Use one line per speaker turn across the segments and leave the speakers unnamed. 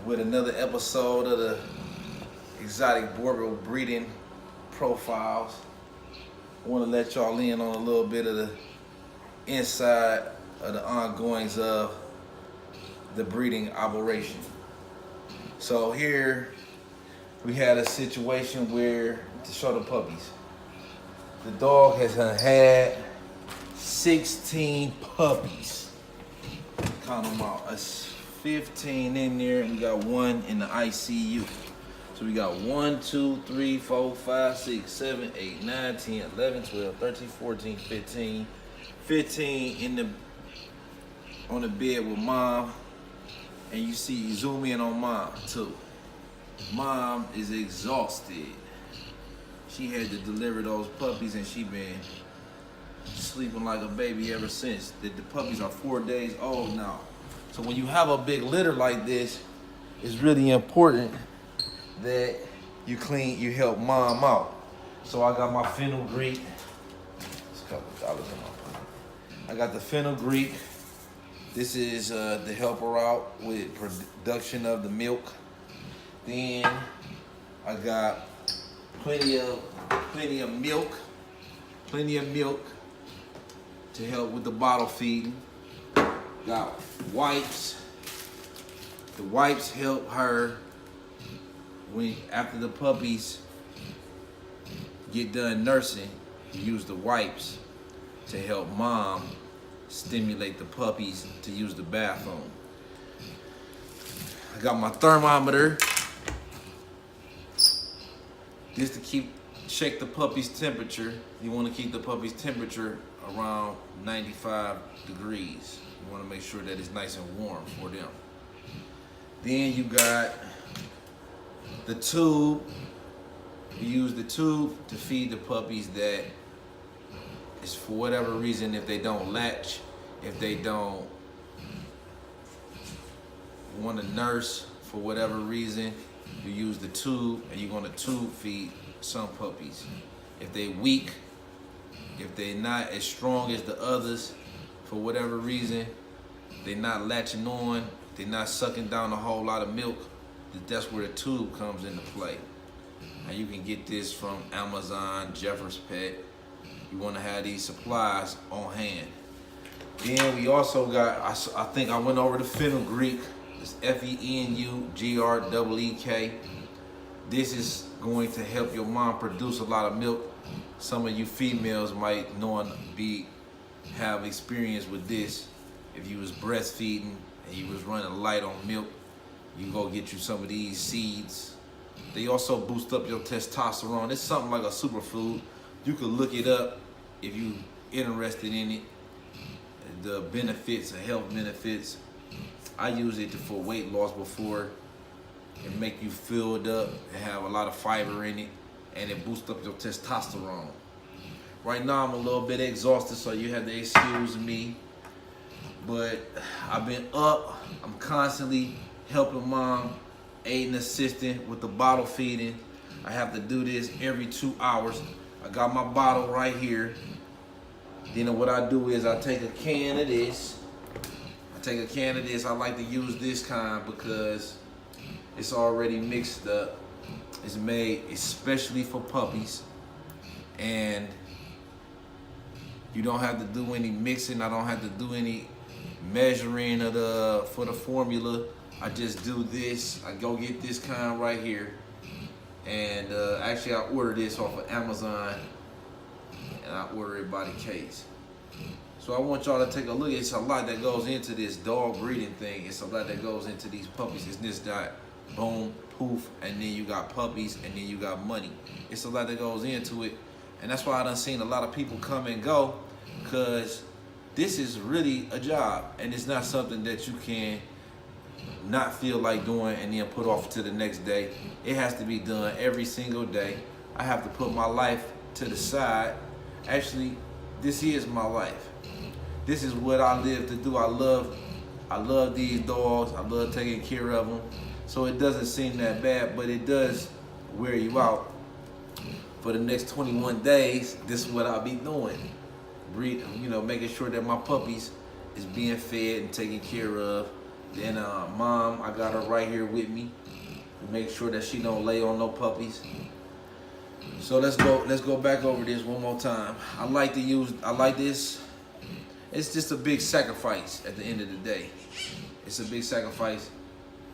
with another episode of the Exotic Boerboel breeding profiles. I want to let y'all in on a little bit of the inside of the ongoings of the breeding operation. So here we had a situation where, to show the puppies, the dog has had 16 puppies. Count them out. That's 15 in there, and we got one in the ICU. So we got 1, 2, 3, 4, 5, 6, 7, 8, 9, 10, 11, 12, 13, 14, 15. 15 on the bed with mom. And you zoom in on mom too. Mom is exhausted. She had to deliver those puppies and she been sleeping like a baby ever since. The puppies are 4 days old now. So when you have a big litter like this, it's really important that you help mom out. So I got my fenugreek. It's a couple of dollars in my pocket. I got the fenugreek. This is to help her out with production of the milk. Then I got plenty of milk to help with the bottle feeding. Got wipes. The wipes help her after the puppies get done nursing. You use the wipes to help mom stimulate the puppies to use the bathroom. I got my thermometer just to check the puppy's temperature. You want to keep the puppy's temperature around 95 degrees. You want to make sure that it's nice and warm for them. Then you got the tube. You use the tube to feed the puppies that is, for whatever reason, if they don't latch, if they don't want to nurse for whatever reason, you use the tube, and you're going to tube feed some puppies. If they weak, if they're not as strong as the others, for whatever reason, they're not latching on, they're not sucking down a whole lot of milk, that's where the tube comes into play. Now you can get this from Amazon, Jeffers Pet. You want to have these supplies on hand. Then we also got, I think I went over the fenugreek. It's FENUGREEK. This is going to help your mom produce a lot of milk. Some of you females might have experience with this. If you was breastfeeding and you was running light on milk, you go get you some of these seeds. They also boost up your testosterone. It's something like a superfood. You can look it up if you're interested in it. The benefits, the health benefits. I use it for weight loss before. It make you filled up and have a lot of fiber in it, and it boosts up your testosterone. Right now I'm a little bit exhausted, so you have to excuse me. But I've been up. I'm constantly helping mom, aiding, assisting with the bottle feeding. I have to do this every 2 hours. I got my bottle right here. Then what I do is I take a can of this. I like to use this kind because it's already mixed up. It's made especially for puppies. And you don't have to do any mixing. I don't have to do any measuring for the formula. I just do this. I go get this kind right here. And actually I ordered this off of Amazon. And I order it by the case. So I want y'all to take a look. It's a lot that goes into this dog breeding thing. It's a lot that goes into these puppies. It's this dot, boom, poof, and then you got puppies, and then you got money. It's a lot that goes into it. And that's why I done seen a lot of people come and go, because this is really a job. And it's not something that you can not feel like doing and then put off to the next day. It has to be done every single day. I have to put my life to the side. Actually, this is my life. This is what I live to do. I love these dogs. I love taking care of them. So it doesn't seem that bad, but it does wear you out. For the next 21 days, this is what I'll be doing. Making sure that my puppies is being fed and taken care of. Then mom, I got her right here with me to make sure that she don't lay on no puppies. So let's go back over this one more time. I like this. It's just a big sacrifice at the end of the day. It's a big sacrifice.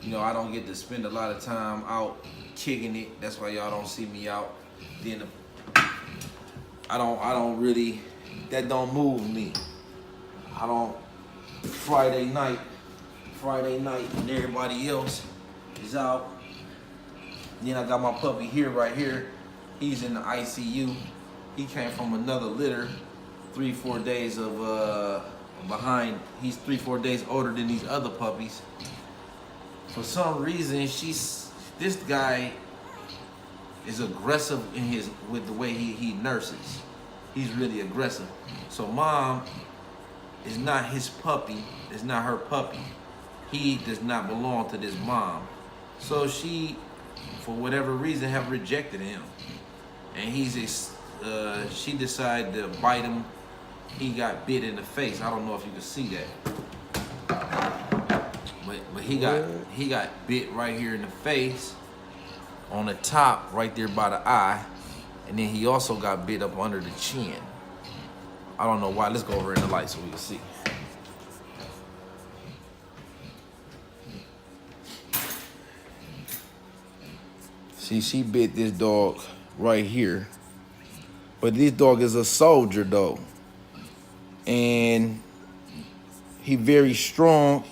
You know, I don't get to spend a lot of time out kicking it. That's why y'all don't see me out. Then I don't really, that don't move me. I don't, Friday night when everybody else is out. Then I got my puppy here, right here. He's in the ICU. He came from another litter, 3-4 days of behind. He's 3-4 days older than these other puppies. For some reason, this guy is aggressive with the way he nurses. He's really aggressive. So mom is not his puppy. It's not her puppy. He does not belong to this mom. So she, for whatever reason, have rejected him. And she decided to bite him. He got bit in the face. I don't know if you can see that. But he got bit right here in the face, on the top, right there by the eye. And then he also got bit up under the chin. I don't know why. Let's go over in the light so we can see. See, she bit this dog right here. But this dog is a soldier though. And he very strong.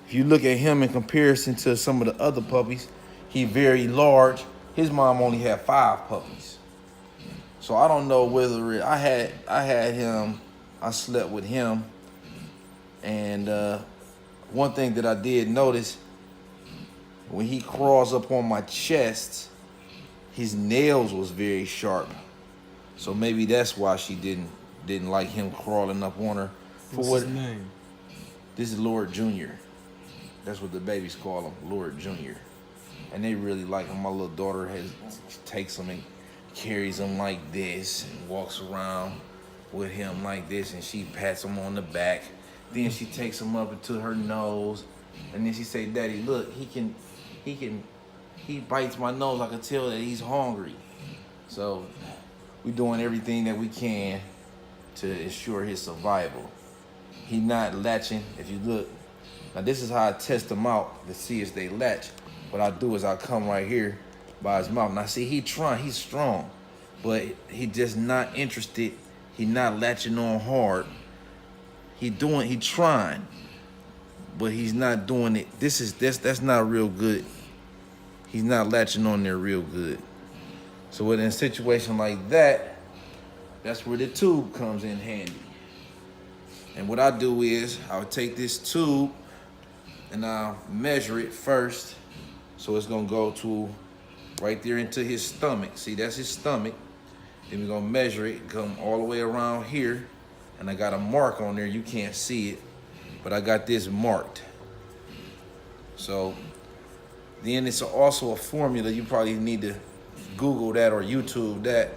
If you look at him in comparison to some of the other puppies, he very large. His mom only had 5 puppies. So I don't know whether I had him, I slept with him. And one thing that I did notice, when he crawls up on my chest, his nails was very sharp. So maybe that's why she didn't like him crawling up on her.
What's his name?
This is Lord Jr. That's what the babies call him, Lord Jr. And they really like him. My little daughter takes him and carries him like this and walks around with him like this, and she pats him on the back. Then she takes him up into her nose, and then she say, "Daddy, look, he bites my nose. I can tell that he's hungry." So we're doing everything that we can to ensure his survival. He not latching. If you look, now this is how I test them out to see if they latch. What I do is I come right here by his mouth. Now see, he's strong, but he just not interested. He not latching on hard. He trying, but he's not doing it. That's not real good. He's not latching on there real good. So in a situation like that, that's where the tube comes in handy. And what I do is I'll take this tube and I'll measure it first. So it's gonna go to right there into his stomach. See, that's his stomach. Then we're gonna measure it, come all the way around here. And I got a mark on there, you can't see it, but I got this marked. So then it's also a formula. You probably need to Google that or YouTube that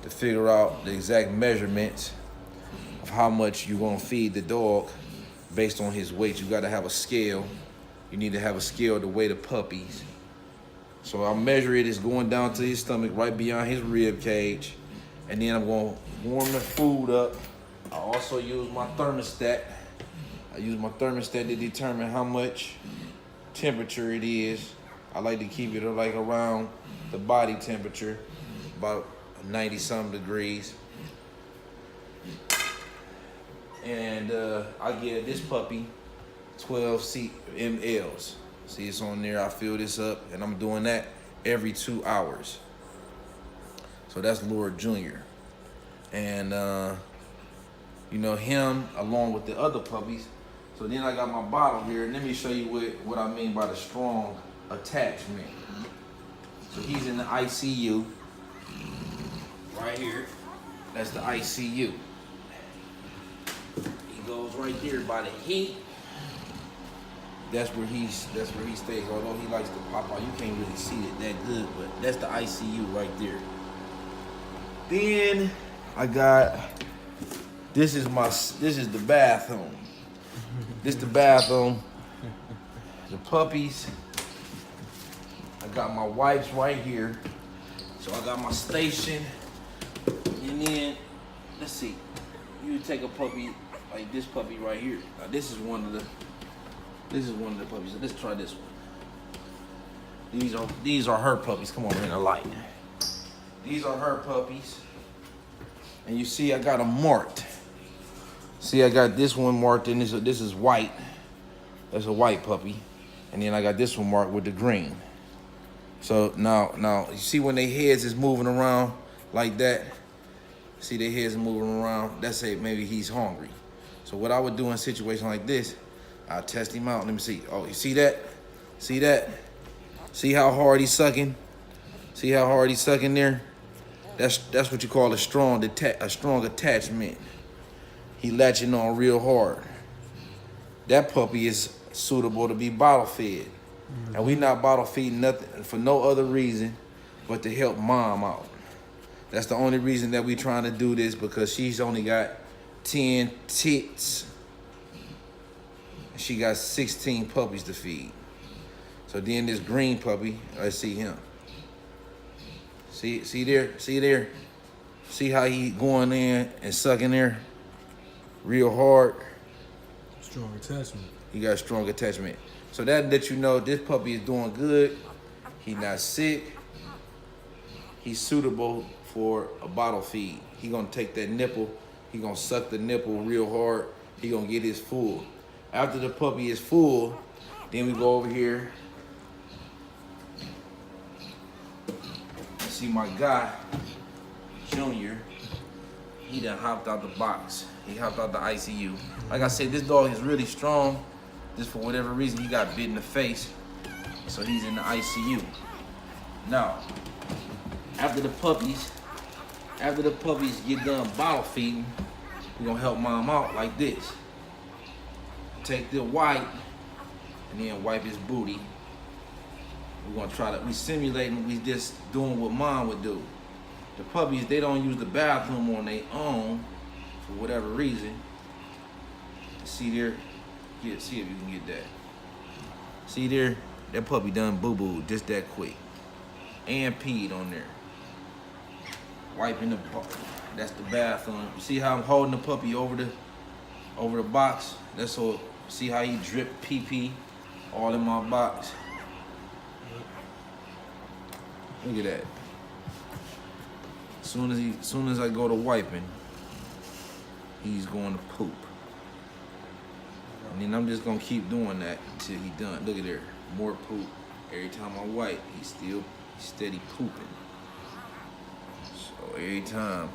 to figure out the exact measurements of how much you're gonna feed the dog based on his weight. You gotta have a scale. You need to have a scale to weigh the puppies. So I'll measure it. It's going down to his stomach, right beyond his rib cage. And then I'm gonna warm the food up. I also use my thermostat. I use my thermostat to determine how much temperature it is. I like to keep it like around the body temperature, about 90-something degrees. And I give this puppy 12 mLs. See, it's on there. I fill this up, and I'm doing that every 2 hours. So that's Lord Jr. And you know, him along with the other puppies. So then I got my bottle here, and let me show you what I mean by the strong attachment. So he's in the ICU right here. That's the ICU. He goes right there by the heat. That's where he stays. Although he likes to pop out, you can't really see it that good, but that's the ICU right there. Then I got, this is the bathroom. This the bathroom. the puppies. I got my wipes right here. So I got my station. And then, let's see. You take a puppy like this puppy right here. Now this is one of the puppies. So let's try this one. These are her puppies. Come on in the light. These are her puppies. And you see I got them marked. See, I got this one marked, and this is white. That's a white puppy. And then I got this one marked with the green. So now you see when their heads is moving around like that? See their heads moving around? That's say maybe he's hungry. So what I would do in a situation like this, I'll test him out. Let me see. Oh, you see that? See that? See how hard he's sucking? See how hard he's sucking there? That's what you call a strong attachment. He latching on real hard. That puppy is suitable to be bottle fed. And we not bottle feeding nothing for no other reason but to help mom out. That's the only reason that we trying to do this, because she's only got 10 tits. She got 16 puppies to feed. So then this green puppy, let's see him. See there? See how he going in and sucking there real hard?
Strong attachment.
He got strong attachment. So that lets you know this puppy is doing good. He not sick. He's suitable for a bottle feed. He gonna take that nipple. He gonna suck the nipple real hard. He gonna get his full. After the puppy is full, then we go over here. See my guy, Junior. He done hopped out the box. He hopped out the ICU. Like I said, this dog is really strong. Just for whatever reason, he got bit in the face. So he's in the ICU. Now, after the puppies get done bottle feeding, we're gonna help mom out like this. Take the wipe and then wipe his booty. We're gonna try to, we simulating, we just doing what mom would do. The puppies, they don't use the bathroom on their own for whatever reason. See there? Yeah, see if you can get that. See there? That puppy done boo-boo just that quick. And peed on there. Wiping the, that's the bathroom. You see how I'm holding the puppy over the box? That's so, see how he drip pee-pee all in my box? Look at that. Soon as I go to wiping, he's going to poop. And then I'm just gonna keep doing that until he done. Look at there, more poop. Every time I wipe, he's steady pooping. So every time.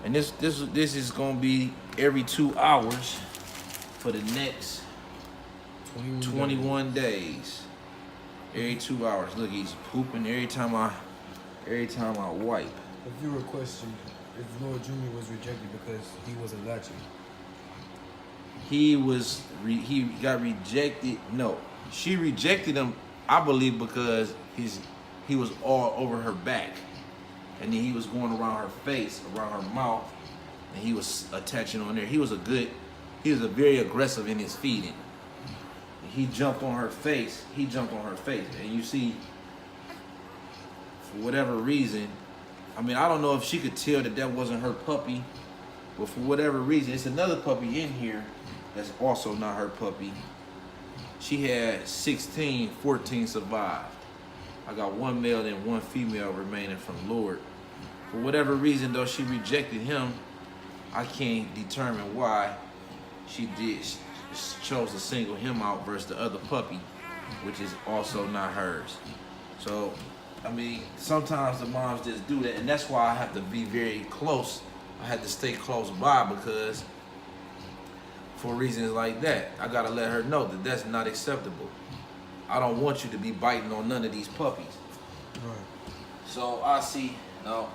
And this is gonna be every 2 hours for the next 21 days. Every 2 hours. Look, he's pooping every time I wipe.
If you were questioned if Lord Junior was rejected because he wasn't latching.
He got rejected. No, she rejected him, I believe, because he was all over her back, and then he was going around her face, around her mouth, and he was attaching on there. He was very aggressive in his feeding. He jumped on her face. And you see, for whatever reason, I mean, I don't know if she could tell that wasn't her puppy, but for whatever reason, it's another puppy in here that's also not her puppy. She had 16, 14 survived. I got one male and one female remaining from Lord. For whatever reason, though, she rejected him. I can't determine why she chose to single him out versus the other puppy, which is also not hers. So, I mean, sometimes the moms just do that, and that's why I have to be very close. I had to stay close by, because for reasons like that, I gotta let her know that that's not acceptable. I don't want you to be biting on none of these puppies.
Right.
So I see, no.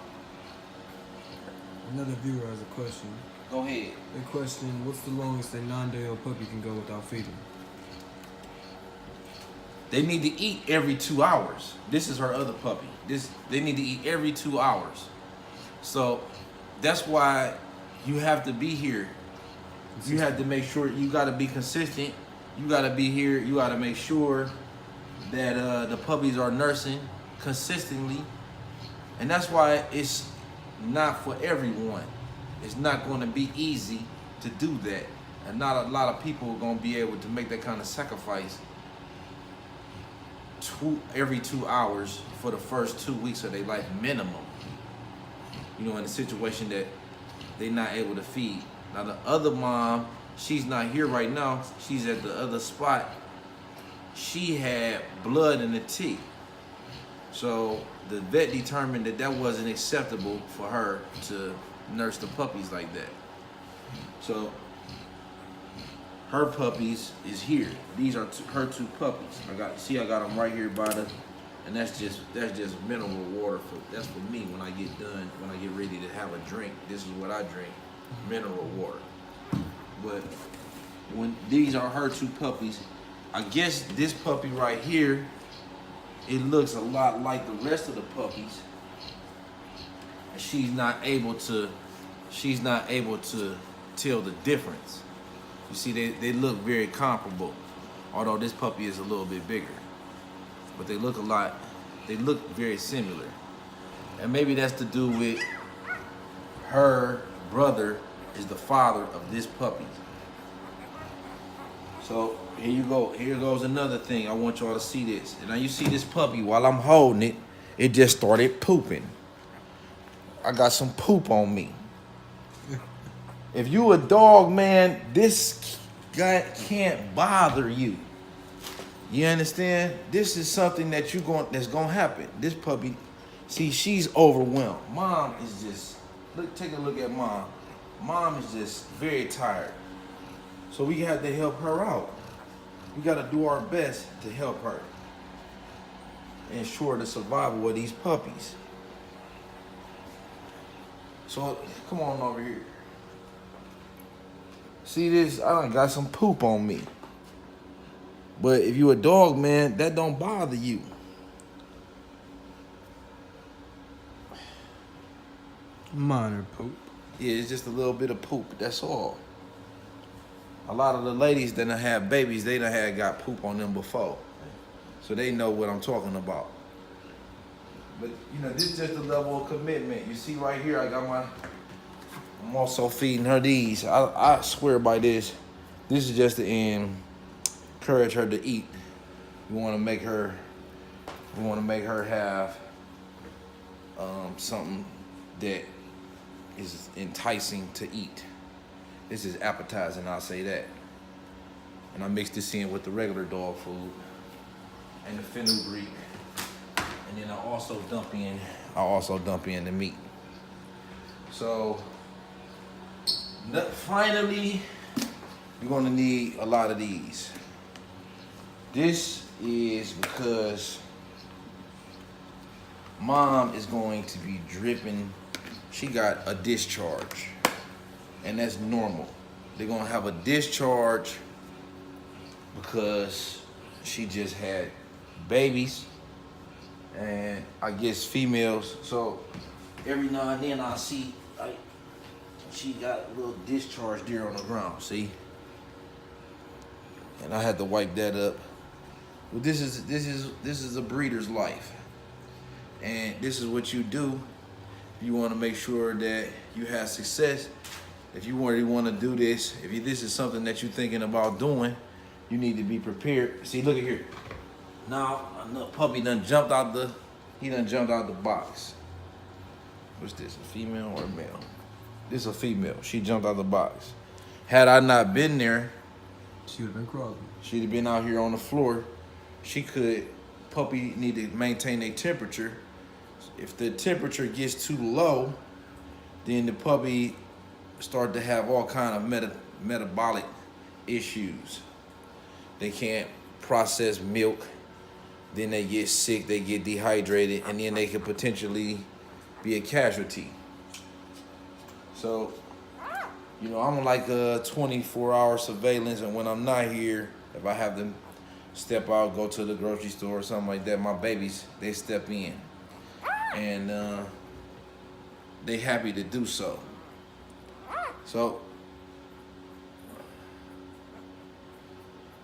Another viewer has a question.
Go ahead.
They question, what's the longest a 9-day-old puppy can go without feeding?
They need to eat every 2 hours. This is her other puppy. They need to eat every 2 hours. So that's why you have to be here. You have to make sure you got to be consistent you gotta be here. You gotta make sure that the puppies are nursing consistently, and that's why it's not for everyone. It's not going to be easy to do that, and not a lot of people are going to be able to make that kind of sacrifice every 2 hours for the first 2 weeks of their life minimum. You know, in a situation that they're not able to feed. Now the other mom, she's not here right now. She's at the other spot. She had blood in the teeth. So the vet determined that that wasn't acceptable for her to nurse the puppies like that. So her puppies is here. These are her 2 puppies. I got them right here by the, and that's just mineral water that's for me when I get done, when I get ready to have a drink. This is what I drink, mineral water. But when these are her 2 puppies, I guess this puppy right here, it looks a lot like the rest of the puppies. And she's not able to tell the difference. You see, they look very comparable, although this puppy is a little bit bigger. But they look very similar. And maybe that's to do with her brother is the father of this puppy. So here you go. Here goes another thing. I want y'all to see this. And now you see this puppy, while I'm holding it, it just started pooping. I got some poop on me. If you a dog, man, this guy can't bother you. You understand? This is something that's gonna happen. This puppy, see, she's overwhelmed. Mom is just, take a look at mom. Mom is just very tired. So we have to help her out. We gotta do our best to help her. Ensure the survival of these puppies. So come on over here. See this? I done got some poop on me. But if you a dog, man, that don't bother you.
Minor poop.
Yeah, it's just a little bit of poop. That's all. A lot of the ladies that done have babies, they done had got poop on them before. So they know what I'm talking about. But, you know, this is just a level of commitment. You see right here, I'm also feeding her these. I swear by this. This is just to encourage her to eat. We want to make her have something that is enticing to eat. This is appetizing, I'll say that. And I mix this in with the regular dog food and the fenugreek. And then I also dump in the meat. So finally, you're gonna need a lot of these. This is because mom is going to be dripping. She got a discharge, and that's normal. They're gonna have a discharge because she just had babies, and I guess females. So every now and then I see she got a little discharge there on the ground, see? And I had to wipe that up. But this is a breeder's life. And this is what you do. You want to make sure that you have success. If you really want to do this, this is something that you're thinking about doing, you need to be prepared. See, look at here. Now, another puppy done jumped out the box. What's this, a female or a male? This is a female. She jumped out the box. Had I not been there,
she would have been crawling.
She'd have been out here on the floor. Puppy need to maintain a temperature. If the temperature gets too low, then the puppy start to have all kind of metabolic issues. They can't process milk. Then they get sick, they get dehydrated, and then they could potentially be a casualty. So, you know, I'm like a 24-hour surveillance, and when I'm not here, if I have to step out, go to the grocery store or something like that, my babies, they step in. And they happy to do so. So,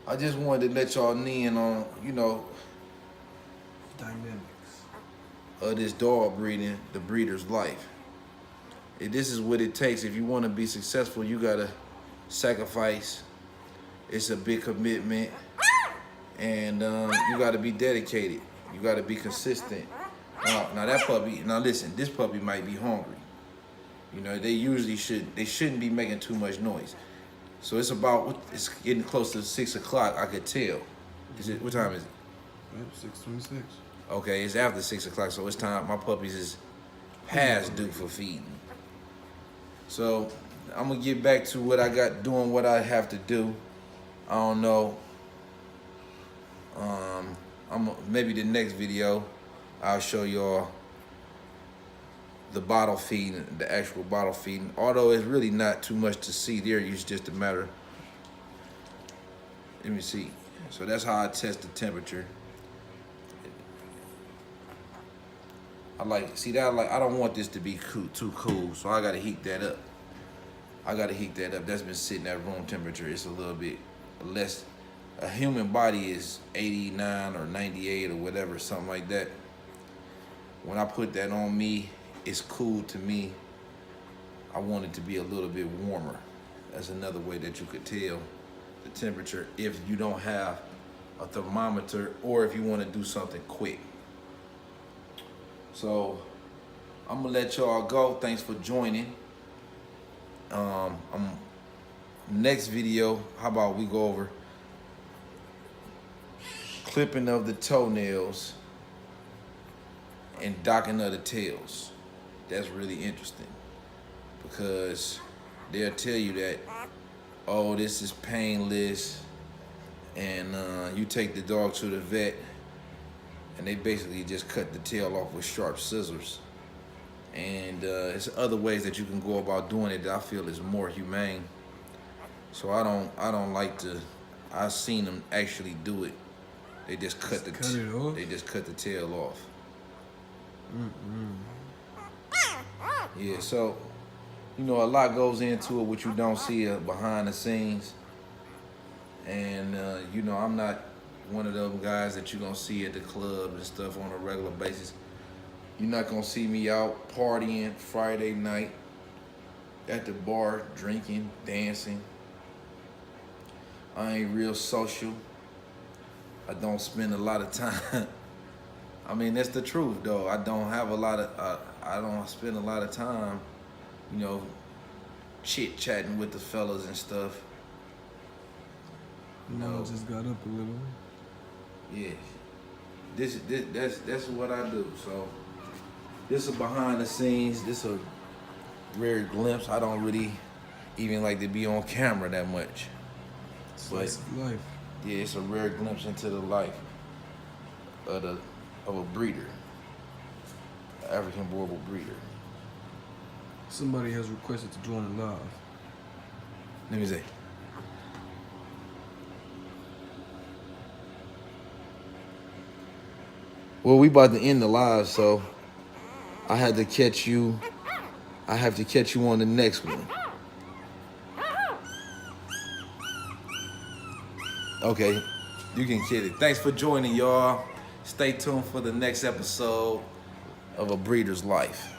I just wanted to let y'all in on, you know,
Dynamics.
of this dog breeding, the breeder's life. This is what it takes. If you want to be successful, you gotta sacrifice. It's a big commitment, and you gotta be dedicated. You gotta be consistent. Now that puppy. Now listen, this puppy might be hungry. You know, they shouldn't be making too much noise. So it's getting close to 6 o'clock. I could tell. What time is it?
Yep, 6:26.
Okay, it's after 6 o'clock, so it's time. My puppies is past due for feeding. So I'm gonna get back to what I got, doing what I have to do. I don't know. Maybe the next video I'll show y'all the bottle feeding, the actual bottle feeding. Although it's really not too much to see there, it's just a matter. Let me see. So that's how I test the temperature. I don't want this to be too cool, so I gotta heat that up. That's been sitting at room temperature. It's a little bit less. A human body is 89 or 98 or whatever, something like that. When I put that on me, it's cool to me. I want it to be a little bit warmer. That's another way that you could tell the temperature if you don't have a thermometer or if you want to do something quick. So I'm gonna let y'all go. Thanks for joining. Next video, how about we go over clipping of the toenails and docking of the tails. That's really interesting because they'll tell you that, oh, this is painless, and you take the dog to the vet and they basically just cut the tail off with sharp scissors. And it's other ways that you can go about doing it that I feel is more humane. So I don't like to. I've seen them actually do it. They just cut it off. They just cut the tail off. Yeah. So you know, a lot goes into it, what you don't see behind the scenes. And you know, I'm not one of those guys that you're gonna see at the club and stuff on a regular basis. You're not gonna see me out partying Friday night at the bar, drinking, dancing. I ain't real social. I don't spend a lot of time. I mean, that's the truth, though. I don't spend a lot of time, you know, chit-chatting with the fellas and stuff.
No, just got up a little.
Yeah. That's what I do. So this is behind the scenes. This is a rare glimpse. I don't really even like to be on camera that much.
Slice of life.
Yeah, it's a rare glimpse into the life of a breeder, an African Boerboel breeder.
Somebody has requested to join the live.
Let me see. Well, we about to end the live, so I have to catch you on the next one. Okay, you can get it. Thanks for joining, y'all. Stay tuned for the next episode of A Breeder's Life.